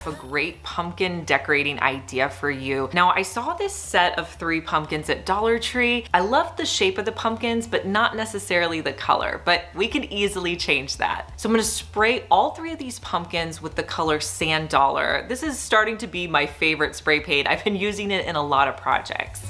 A great pumpkin decorating idea for you. Now, I saw this set of 3 pumpkins at Dollar Tree. I loved the shape of the pumpkins, but not necessarily the color, but we can easily change that. So I'm gonna spray all 3 of these pumpkins with the color Sand Dollar. This is starting to be my favorite spray paint. I've been using it in a lot of projects.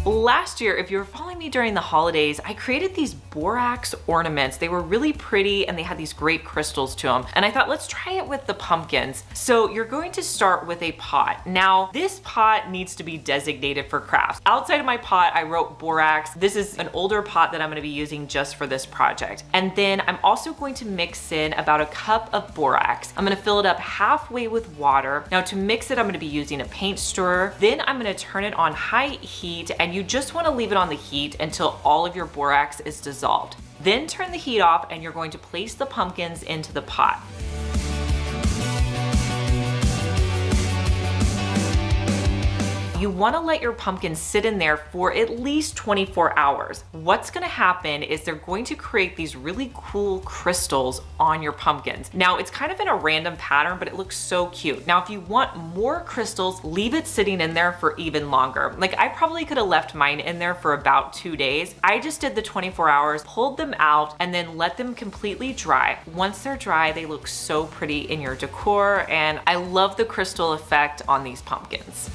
Last year, if you were following me during the holidays, I created these borax ornaments. They were really pretty and they had these great crystals to them. And I thought, let's try it with the pumpkins. So you're going to start with a pot. Now, this pot needs to be designated for crafts. Outside of my pot, I wrote borax. This is an older pot that I'm gonna be using just for this project. And then I'm also going to mix in about a cup of borax. I'm gonna fill it up halfway with water. Now to mix it, I'm gonna be using a paint stirrer. Then I'm gonna turn it on high heat, and you just want to leave it on the heat until all of your borax is dissolved. Then turn the heat off and you're going to place the pumpkins into the pot. You want to let your pumpkins sit in there for at least 24 hours. What's going to happen is they're going to create these really cool crystals on your pumpkins. Now, it's kind of in a random pattern, but it looks so cute. Now, if you want more crystals, leave it sitting in there for even longer. Like, I probably could have left mine in there for about 2 days. I just did the 24 hours, pulled them out, and then let them completely dry. Once they're dry, they look so pretty in your decor, and I love the crystal effect on these pumpkins.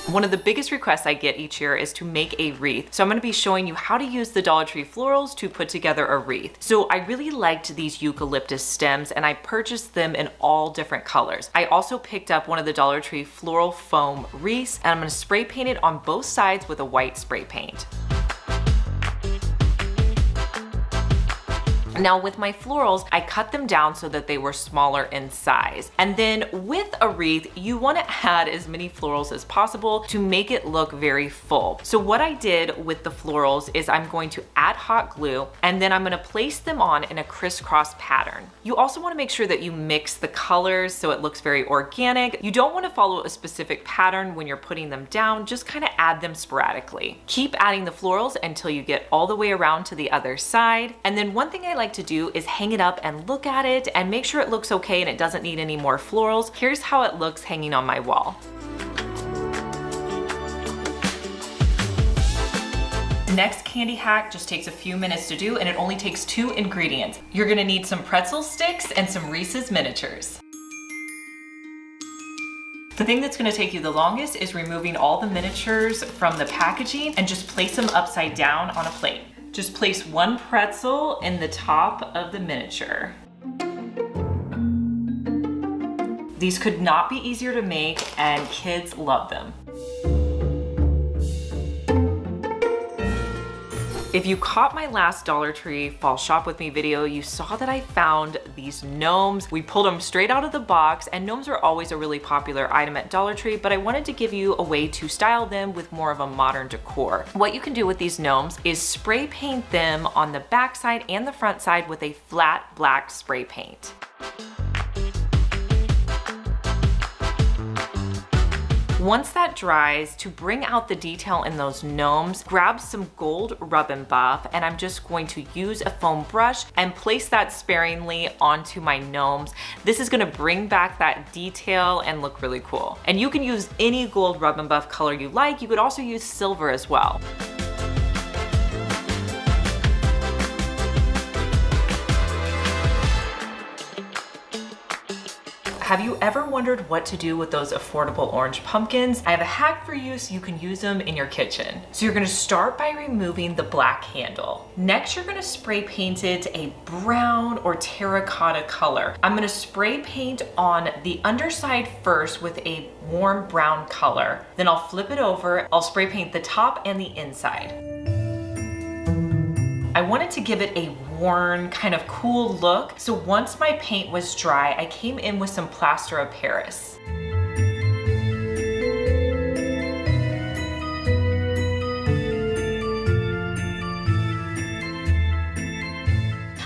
One of the biggest requests I get each year is to make a wreath. So I'm gonna be showing you how to use the Dollar Tree florals to put together a wreath. So I really liked these eucalyptus stems and I purchased them in all different colors. I also picked up one of the Dollar Tree floral foam wreaths and I'm gonna spray paint it on both sides with a white spray paint. Now with my florals, I cut them down so that they were smaller in size. And then with a wreath, you want to add as many florals as possible to make it look very full. So what I did with the florals is I'm going to add hot glue and then I'm going to place them on in a crisscross pattern. You also want to make sure that you mix the colors so it looks very organic. You don't want to follow a specific pattern when you're putting them down, just kind of add them sporadically. Keep adding the florals until you get all the way around to the other side. And then one thing I like to do is hang it up and look at it and make sure it looks okay and it doesn't need any more florals. Here's how it looks hanging on my wall. Next candy hack just takes a few minutes to do and it only takes 2 ingredients. You're gonna need some pretzel sticks and some Reese's miniatures. The thing that's gonna take you the longest is removing all the miniatures from the packaging and just place them upside down on a plate. Just place 1 pretzel in the top of the miniature. These could not be easier to make and kids love them. If you caught my last Dollar Tree Fall Shop With Me video, you saw that I found these gnomes. We pulled them straight out of the box, and gnomes are always a really popular item at Dollar Tree, but I wanted to give you a way to style them with more of a modern decor. What you can do with these gnomes is spray paint them on the back side and the front side with a flat black spray paint. Once that dries, to bring out the detail in those gnomes, grab some gold rub and buff, and I'm just going to use a foam brush and place that sparingly onto my gnomes. This is gonna bring back that detail and look really cool. And you can use any gold rub and buff color you like. You could also use silver as well. Have you ever wondered what to do with those affordable orange pumpkins? I have a hack for you so you can use them in your kitchen. So you're gonna start by removing the black handle. Next, you're gonna spray paint it a brown or terracotta color. I'm gonna spray paint on the underside first with a warm brown color. Then I'll flip it over. I'll spray paint the top and the inside. I wanted to give it a worn, kind of cool look. So once my paint was dry, I came in with some plaster of Paris.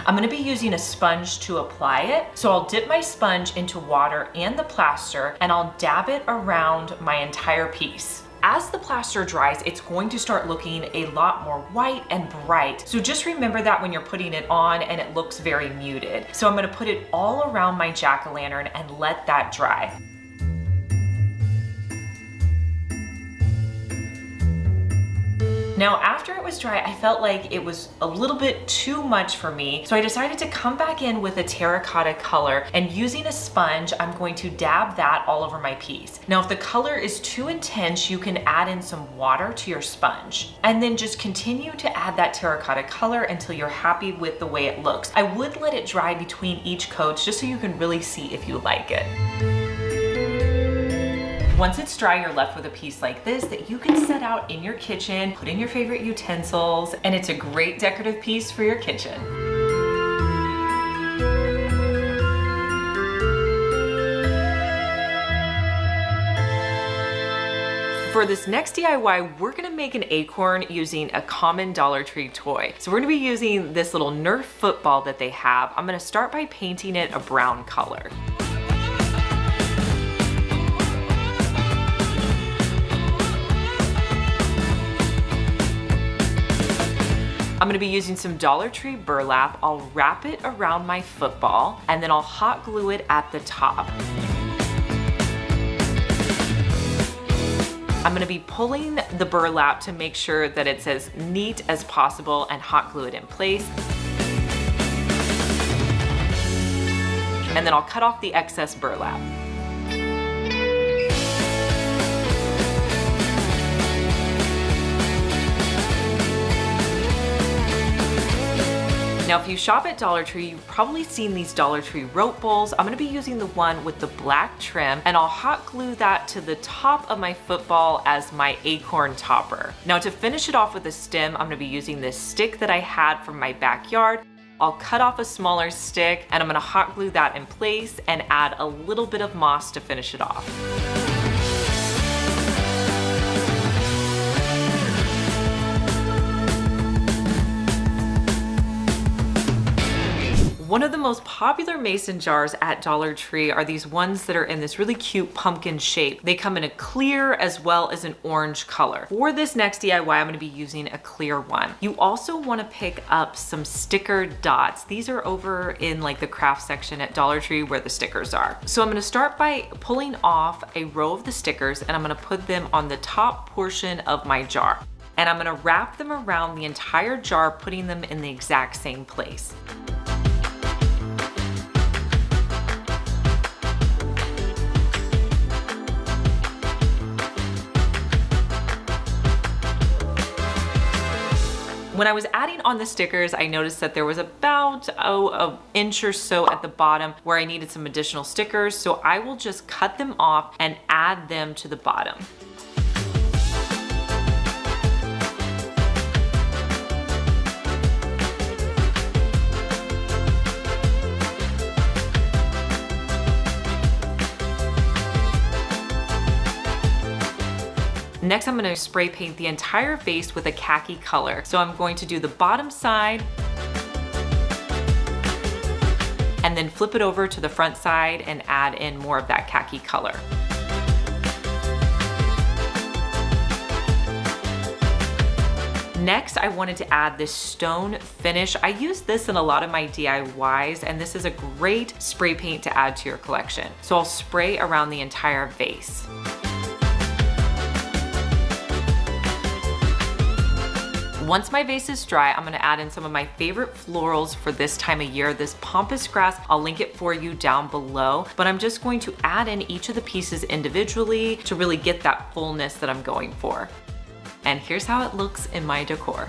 I'm gonna be using a sponge to apply it. So I'll dip my sponge into water and the plaster and I'll dab it around my entire piece. As the plaster dries, it's going to start looking a lot more white and bright. So just remember that when you're putting it on and it looks very muted. So I'm gonna put it all around my jack-o'-lantern and let that dry. Now, after it was dry, I felt like it was a little bit too much for me, so I decided to come back in with a terracotta color, and using a sponge, I'm going to dab that all over my piece. Now, if the color is too intense, you can add in some water to your sponge, and then just continue to add that terracotta color until you're happy with the way it looks. I would let it dry between each coat just so you can really see if you like it. Once it's dry, you're left with a piece like this that you can set out in your kitchen, put in your favorite utensils, and it's a great decorative piece for your kitchen. For this next DIY, we're gonna make an acorn using a common Dollar Tree toy. So we're gonna be using this little Nerf football that they have. I'm gonna start by painting it a brown color. I'm gonna be using some Dollar Tree burlap. I'll wrap it around my football and then I'll hot glue it at the top. I'm gonna be pulling the burlap to make sure that it's as neat as possible and hot glue it in place. And then I'll cut off the excess burlap. Now, if you shop at Dollar Tree, you've probably seen these Dollar Tree rope bowls. I'm gonna be using the one with the black trim, and I'll hot glue that to the top of my football as my acorn topper. Now, to finish it off with a stem, I'm gonna be using this stick that I had from my backyard. I'll cut off a smaller stick, and I'm gonna hot glue that in place and add a little bit of moss to finish it off. One of the most popular mason jars at Dollar Tree are these ones that are in this really cute pumpkin shape. They come in a clear as well as an orange color. For this next DIY, I'm gonna be using a clear one. You also wanna pick up some sticker dots. These are over in like the craft section at Dollar Tree where the stickers are. So I'm gonna start by pulling off a row of the stickers and I'm gonna put them on the top portion of my jar. And I'm gonna wrap them around the entire jar, putting them in the exact same place. When I was adding on the stickers, I noticed that there was about an inch or so at the bottom where I needed some additional stickers, so I will just cut them off and add them to the bottom. Next, I'm gonna spray paint the entire vase with a khaki color. So I'm going to do the bottom side and then flip it over to the front side and add in more of that khaki color. Next, I wanted to add this stone finish. I use this in a lot of my DIYs, and this is a great spray paint to add to your collection. So I'll spray around the entire vase. Once my vase is dry, I'm gonna add in some of my favorite florals for this time of year. This pampas grass, I'll link it for you down below, but I'm just going to add in each of the pieces individually to really get that fullness that I'm going for. And here's how it looks in my decor.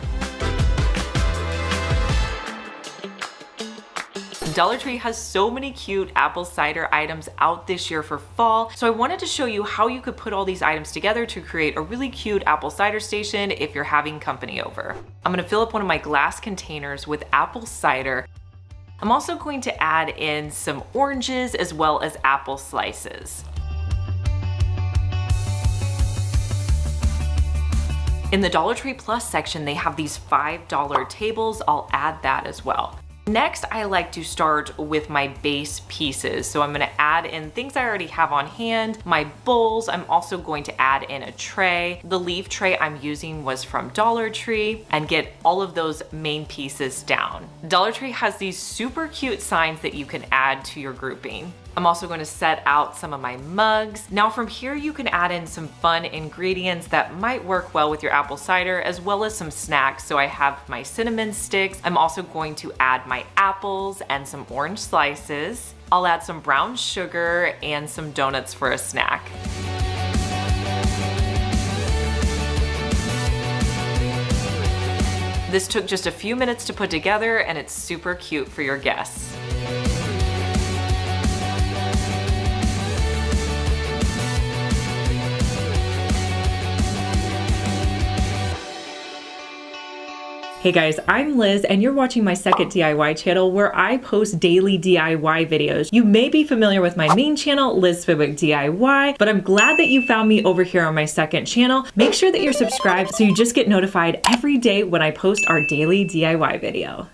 Dollar Tree has so many cute apple cider items out this year for fall, so I wanted to show you how you could put all these items together to create a really cute apple cider station if you're having company over. I'm gonna fill up one of my glass containers with apple cider. I'm also going to add in some oranges as well as apple slices. In the Dollar Tree Plus section, they have these $5 tables. I'll add that as well. Next, I like to start with my base pieces. So I'm gonna add in things I already have on hand, my bowls. I'm also going to add in a tray. The leaf tray I'm using was from Dollar Tree, and get all of those main pieces down. Dollar Tree has these super cute signs that you can add to your grouping. I'm also going to set out some of my mugs. Now from here, you can add in some fun ingredients that might work well with your apple cider, as well as some snacks. So I have my cinnamon sticks. I'm also going to add my apples and some orange slices. I'll add some brown sugar and some donuts for a snack. This took just a few minutes to put together, and it's super cute for your guests. Hey guys, I'm Liz and you're watching my second DIY channel where I post daily DIY videos. You may be familiar with my main channel, Liz Fenwick DIY, but I'm glad that you found me over here on my second channel. Make sure that you're subscribed so you just get notified every day when I post our daily DIY video.